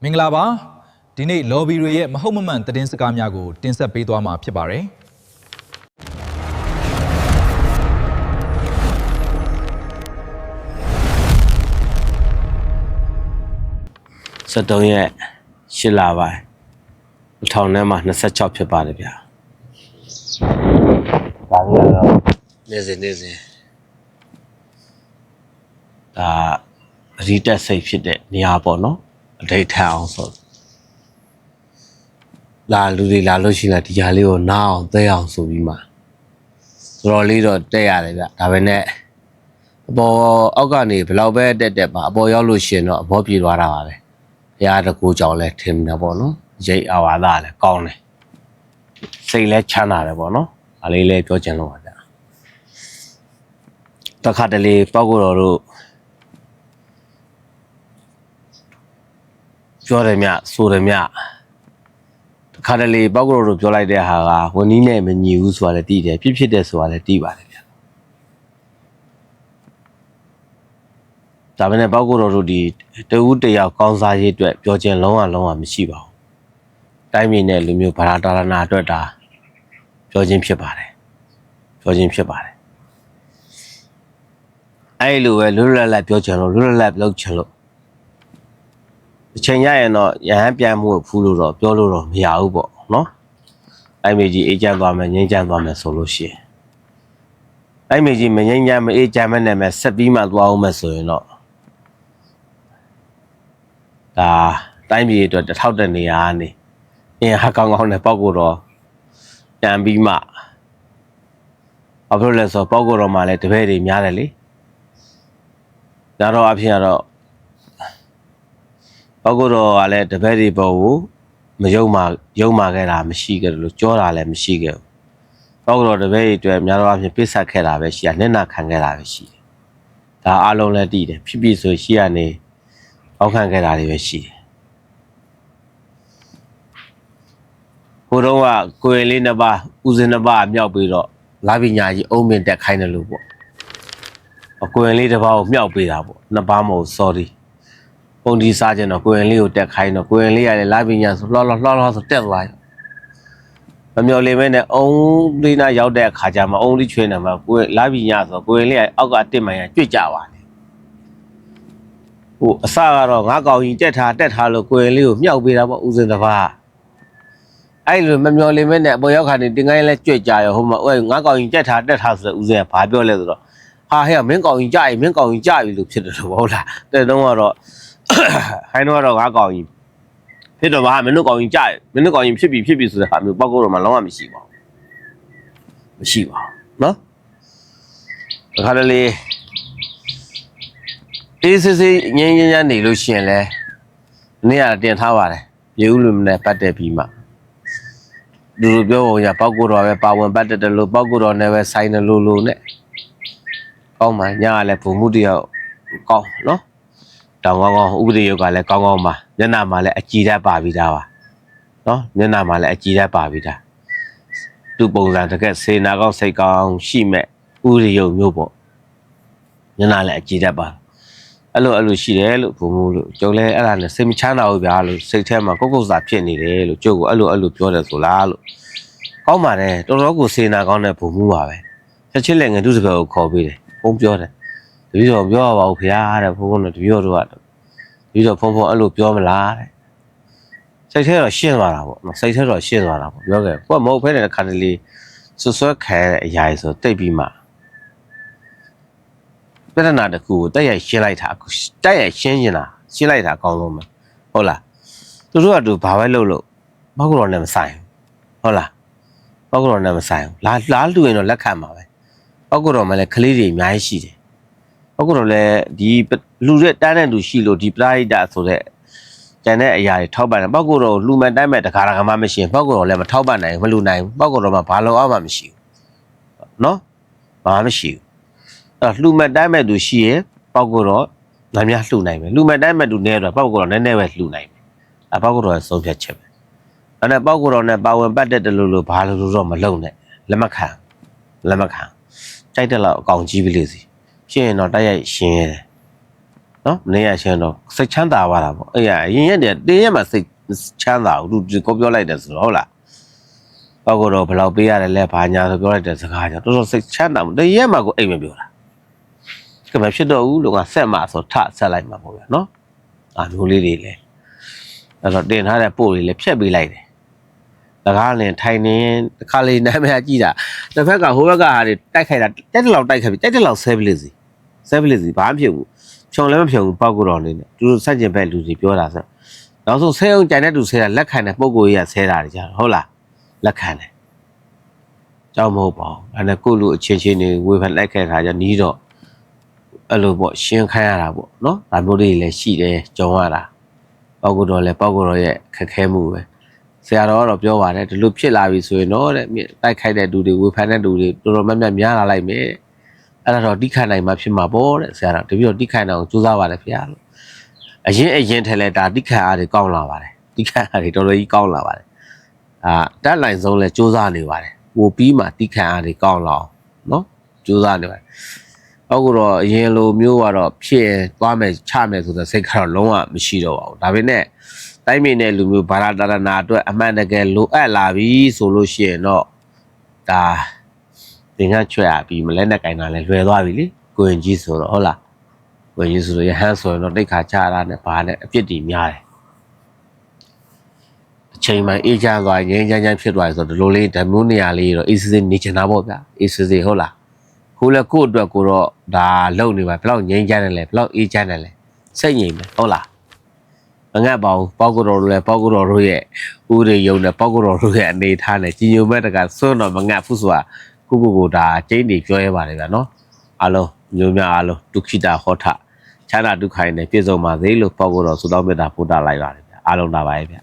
မင်္ဂလာပါဒီနေ့ lobby တွေရဲ့မဟုတ်မမှန်သတင်းစကားများကိုတင်ဆက်ပေးသွားမှာဖြစ်ပါတယ်73ရက်8လပိုင်း2000နဲ့မှ26ဖြစ်ပါတယ်ဗျာဒါကြီးကတော့နေ့စဉ်ဒါရီတက်စိတ်ဖြစ်တဲ့နေရာပေါ့နော်အထိတ်ထအောင်ဆိုလာလူတွေလာလို့ရှိရင်ဒီဟာလေးကိုနားအောင်သိအောင်ဆိုပြီးမှတော်လေးတော့တက်ရတယ်ဗျဒါပဲနဲ့အပေါ်အောက်ကနေဘယ်လောက်ပဲတက်ပါအပေါ်ရောက်လို့ရှိရင်တော့အပေါ်ပြေသွားတာပါပဲဘုရားတကူကြောင်လဲထင်တယ်ပေါ့နော်ရိတ်အာဝါဒလည်းကောင်းတယ်စိတ်လည်းချမ်းသာတယ်ပေါ့နော်ဒါလေးလည်းပြောချင်လို့ပါဗျတခါတလေပောက်ကိုတော်တို့ပြောတယ်မြဆိုတယ်မြတခါတလေပောက်ကိုတော်တို့ပြောလိုက်တဲ့ဟာကဝန်ကြီးနဲ့မညီဘူးဆိုတာလည်းသိတယ်ဖြစ်တယ်ဆိုတာလည်းသိပါတယ်ဗျဒါပေမဲ့ပောက်ကိုတော်တို့ဒီတဦးတယောက်ကောင်းစားရေးအတွက်ပြောခြင်းလုံးဝမရှိပါဘူးတိုင်းပြည်နဲ့လူမျိုးဗလာတာရဏအတွက်ဒါပြောခြင်းဖြစ်ပါတယ်အဲ့လိုပဲလွတ်လပ်ပြောချင်လို့လွတ်လပ်လုပ်ချင်လို့အချိန်ရရင်တော့ရဟန်းပြန်မှုဖူးလို့တော့ပြောလို့တော့မရဘူးပေါ့နော်အဲ့မေကြီးအေးချမ်းသွားမယ်ငြိမ်းချမ်းသွားမယ်ဆိုလို့ရှိရင်အဲ့မေကြီးမငြိမ်းချမ်းမအေးချမ်းမနဲ့မယ်ဆက်ပြီးမှသွားအောင်မယ်ဆိုရင်တော့ဒါတိုင်းပြည်အတွက်တထောက်တဲ့နေရာကနေအင်းဟာကောင်းနဲ့ပောက်ကိုတော့ပြန်ပြီးမှဘာဖြစ်လို့လဲဆိုတော့ပောက်ကိုတော့မှလည်းတပည့်တွေများတယ်လေဒါတော့အဖြစ်ကတော့ပောက်ကိုတော့ကလည်းတပည့်တွေပေါ်ကိုမယုံမာခဲ့တာမရှိခဲ့တယ်လို့ကြောတာလည်းမရှိခဲ့ဘူးပောက်ကိုတော့တပည့်တွေအတွက်များတော့အဖြစ်ပိတ်ဆက်ခဲ့တာပဲရှိရနစ်နာခံခဲ့တာပဲရှိတယ်ဒါအလုံးလည်းတည်တယ်ဖြစ်ဆိုရှိရနေအောက်ခံခဲ့တာတွေပဲရှိတယ်ဟိုတော့ကကိုယ်လေးနှစ်ပါးဦးစင်းနှစ်ပါးမြောက်ပြီးတော့လာပညာကြီးအုံးမင်တက်ခိုင်းတယ်လို့ပေါ့ကိုယ်လေးတစ်ပါးကိုမြောက်ပေးတာပေါ့နှစ်ပါးမဟုတ် sorry ပုံဒီစားခြင်းတော့ကိုယ်လေးကိုတက်ခိုင်းတော့ကိုယ်လေးရလေလာပညာဆိုလှဆိုတက်သွားတယ်မမျော်လင့်မဲနဲ့အုံးလေးနာရောက်တဲ့အခါကျမှအုံးလေးချွေးနေမှာကိုယ်လာပညာဆိုကိုယ်လေးအောက်ကတစ်မှန်ရကြွကြပါလေဟိုအစကတော့ငါကောင်ကြီးတက်ထားလို့ကိုယ်လေးကိုမြောက်ပေးတာပေါ့ဦးစင်းတစ်ပါးအဲ့လိုမမျော်လင့်မဲနဲ့အပေါ်ရောက်ခါနေတင်ကိုင်းလဲကြွကြရောဟိုမှာငါကောင်ကြီးတက်ထားဆိုတော့ဦးစင်းကဘာပြောလဲဆိုတော့ဟာဟဲ့မင်းကောင်ကြီးကြပြီလို့ဖြစ်တယ်လို့ဟုတ်လားတဲ့တော့ကတော့ဟိုင်းတော့ငါကောင်ကြီးဖြစ်တော့ဗာမင်းတို့ကောင်ကြီးကြမင်းတို့ကောင်ကြီးဖြစ်ပြီဆိုတဲ့ဟာမျိုးပောက်ကိုတော့မှလုံးဝမရှိပါဘူးနော်ဒါခါလေအေးစစ်ငင်းနေလို့ရှိရင်လဲနေ့ကတင်ထားပါတယ်ရေဦးလူမနဲ့ပတ်သက်ပြီးမှလူလိုပြောပုံရပောက်ကိုတော့ပဲပါဝင်ပတ်သက်တယ်လို့ပောက်ကိုတော့နဲ့ပဲဆိုင်တယ်လို့နဲ့ကောင်းပါညာကလည်းဘုံမှုတယောက်ကောင်းနော်တောင်ကောင်းဥပဒေရုပ်ကလည်းကောင်းပါမျက်နှာမှာလည်းအကြည်တတ်ပါပြီးသားပါနော်မျက်နှာမှာလည်းအကြည်တတ်ပါပြီးသားသူ့ပုံစံတကယ်စေနာကောင်းစိတ်ကောင်းရှိမဲ့ဥပဒေရုပ်မျိုးပေါ့မျက်နှာလည်းအကြည်တတ်ပါအဲ့လိုရှိတယ်လို့ဘုံမှုလို့ကျုံလဲအဲ့ဒါနဲ့စိတ်မချမ်းသာဘူးဗျာလို့စိတ်ထဲမှာကုတ်စာဖြစ်နေတယ်လို့ကျုပ်ကအဲ့လိုပြောတယ်ဆိုလားလို့ကောင်းပါတယ်တော်တော်ကိုစေနာကောင်းတဲ့ဘုံမှုပါပဲချက်ချင်းလည်းငါတို့စကားကိုခေါ်ပေးတယ်ဖုန်းပြောတယ်တပည့်တော်ပြောပါဦးခင်ဗျာတဲ့ဖုန်းကတပည့်တော်ကတပည့်တော်ဖုန်းအဲ့လိုပြောမလားတဲ့စိတ်ထဲတော့ရှင်းသွားတာပေါ့နော်စိတ်ထဲတော့ရှင်းသွားတာပေါ့ပြောခဲ့ကိုကမဟုတ်ဖဲတဲ့ခါတလေဆွခဲတဲ့အရာဆိုတိတ်ပြီးမှပြဿနာတစ်ခုကိုတက်ရိုက်ရှင်းလိုက်တာတက်ရိုက်ရှင်းနေတာရှင်းလိုက်တာအကောင်းဆုံးပဲဟုတ်လားသူတို့ကသူဘာပဲလုပ်ပောက်ကတော့လည်းမဆိုင်ဟုတ်လားပောက်ကတော့လည်းမဆိုင်လားလူရင်တော့လက်ခံပါပဲပောက်ကတော့မှလည်းကလေးတွေအများကြီးရှိတယ်ပောက်ကတော့လည်းဒီလူတဲ့တန်းတဲ့လူရှိလို့ဒီပရိဒတ်ဆိုတဲ့ကျန်တဲ့အရာတွေထောက်ပံ့တယ်ပောက်ကတော့လူမဲ့တိုင်းမဲ့တကားမှမရှိရင်ပောက်ကတော့လည်းမထောက်ပံ့နိုင်ဘူးမလူနိုင်ဘူးပောက်ကတော့မှဘာလို့အောင်မှမရှိဘူးနော်ဘာမှမရှိဘူးအဲ့လှူမဲ့တိုင်းမဲ့သူရှိရင်ပောက်ကတော့ငါများလှူနိုင်မယ်လှူမဲ့တိုင်းမဲ့သူနည်းတော့ပောက်ကတော့နည်းနည်းပဲလှူနိုင်မယ်အဲ့ပောက်ကတော့ဆုံးဖြတ်ချက်ပဲအဲ့နဲ့ပောက်ကတော့နဲ့ပါဝင်ပတ်သက်တယ်လို့ဘာလို့တော့မလုပ်နဲ့လက်မခံကြိုက်တယ်လို့အကောင်ကြီးပြီလေစီရှင်းရင်တော့တိုက်ရိုက်ရှင်းရတယ် နော်နေရရှင်တော့စိတ်ချမ်းသာသွားတာပေါ့အေးရရင်ရက်တည်းတင်းရက်မှာစိတ်ချမ်းသာဘူးသူကိုပြောလိုက်တယ်ဆိုတော့ဟုတ်လားပောက်ကတော့ဘယ်လောက်ပေးရတယ်လဲဘာညာဆိုပြောလိုက်တဲ့စကားကြောင့်တော်တော်စိတ်ချမ်းသာမှုတင်းရက်မှာကိုအိမ်မပြောတာကဲမဖြစ်တော့ဘူးလို့ကဆက်မှာဆိုထဆက်လိုက်မှာပေါ့ဗျာနော်အာမျိုးလေးတွေလဲအဲ့တော့တင်ထားတဲ့ပို့လေးလဲဖြတ်ပေးလိုက်တယ်တကားလည်းထိုင်နေတစ်ခါလေးနားမရကြည့်တာတစ်ဖက်ကဟိုဘက်ကဟာတွေတိုက်ခိုက်တာတက်တလောက်တိုက်ခိုက်ပြီးတက်တလောက်ဆဲပလစ်စီဘာမှမဖြစ်ဘူးဖြုံလည်းမဖြုံဘူးပောက်ကတော့နေတယ်သူတို့စက်ကျင်ဘက်လူတွေပြောတာဆိုနောက်ဆုံးဆဲအောင်ကြိုင်တဲ့သူဆဲတာလက်ခံတဲ့ပုံကိုကြီးကဆဲတာကြတယ်ဟုတ်လားလက်ခံတယ်ကြောက်မဟုတ်ပါဘူးအဲ့ဒါကိုလူအချင်းချင်းတွေဝေဖန်လိုက်ခဲ့တာကြနီးတော့အဲ့လိုပေါ့ရှင်းခိုင်းရတာပေါ့နော်ဒါမျိုးတွေလည်းရှိတယ်ကြုံရတာပောက်ကတော့လည်းပောက်ကတော့ရဲ့ခက်ခဲမှုပဲဆရာတော်ကတော့ပြောပါတယ်ဒီလိုဖြစ်လာပြီဆိုရင်တော့တဲ့တိုက်ခိုက်တဲ့လူတွေဝေဖန်တဲ့လူတွေတော်တော်များလာလိုက်မယ်အဲ့ဒါတော့တိခိုင်နိုင်မှဖြစ်မှာပေါ့တဲ့ဆရာတော်တပည့်တော်တိခိုင်အောင်ကြိုးစားပါတယ်ဖေ။လို့အရင်ထဲလဲဒါတိခိုင်အားတွေကောင်းလာပါတယ်တိခိုင်အားတွေတော်တော်ကြီးကောင်းလာပါတယ်တက်လိုက်ဆုံးလဲကြိုးစားနေပါတယ်ဟိုပြီးမှတိခိုင်အားတွေကောင်းလာအောင်နော်ကြိုးစားနေပါတယ်အခုတော့အရင်လိုမျိုးကတော့ဖြစ်သွားမယ်ချမယ်ဆိုတဲ့စိတ်ကတော့လုံးဝမရှိတော့ပါဘူးဒါပေမဲ့တိုင်းပြည်နဲ့လူမျိုးဘာသာတရဏအတွက်အမှန်တကယ်လိုအပ်လာပြီဆိုလို့ရှိရင်တော့ဒါသင်္ကန်းချွတ်ရပြီးမလဲနဲ့ကင်တာလဲလွယ်သွားပြီလေကိုရင်ကြီးဆိုတော့ဟုတ်လားကိုရင်ကြီးဆိုတော့ရဟန်းဆိုရင်တော့တိတ်ခါချရတာနဲ့ဘာနဲ့အပြစ်တည်များတယ်အချိန်မှအေးချမ်းသွားငြိမ်းချမ်းဖြစ်သွားဆိုတော့ဒီလိုလေးဓမျိုးနေရာလေးတော့အေးစစ်နေချင်တာပေါ့ဗျာအေးစစ်ဟုတ်လားခိုးလဲကို့အတွက်ကိုတော့ဒါလုံနေပါဘယ်လောက်ငြိမ်းချမ်းတယ်လဲဘယ်လောက်အေးချမ်းတယ်လဲစိတ်ငြိမ်မယ်ဟုတ်လားမငတ်ပါဘူးပေါက်ကတော့လည်းပေါက်ကတော့တို့ရဲ့ဦးတွေယုံတယ်ပေါက်ကတော့တို့ရဲ့အနေထားနဲ့ကြီးညိုမဲ့တကစွန်းတော့မငတ်ဘူးဆိုတာကိုဒါကျင်းနေပြောရပါတယ်ဗျာနော်အားလုံးမျိုးများအားလုံးဒုက္ခိတာဟောထချမ်းသာဒုက္ခိုင်းနဲ့ပြည့်စုံပါစေလို့ပေါက်ကတော့ဆုတောင်းမေတ္တာပို့တာလိုက်ပါတယ်ဗျာအားလုံးတာပါရဲ့ဗျာ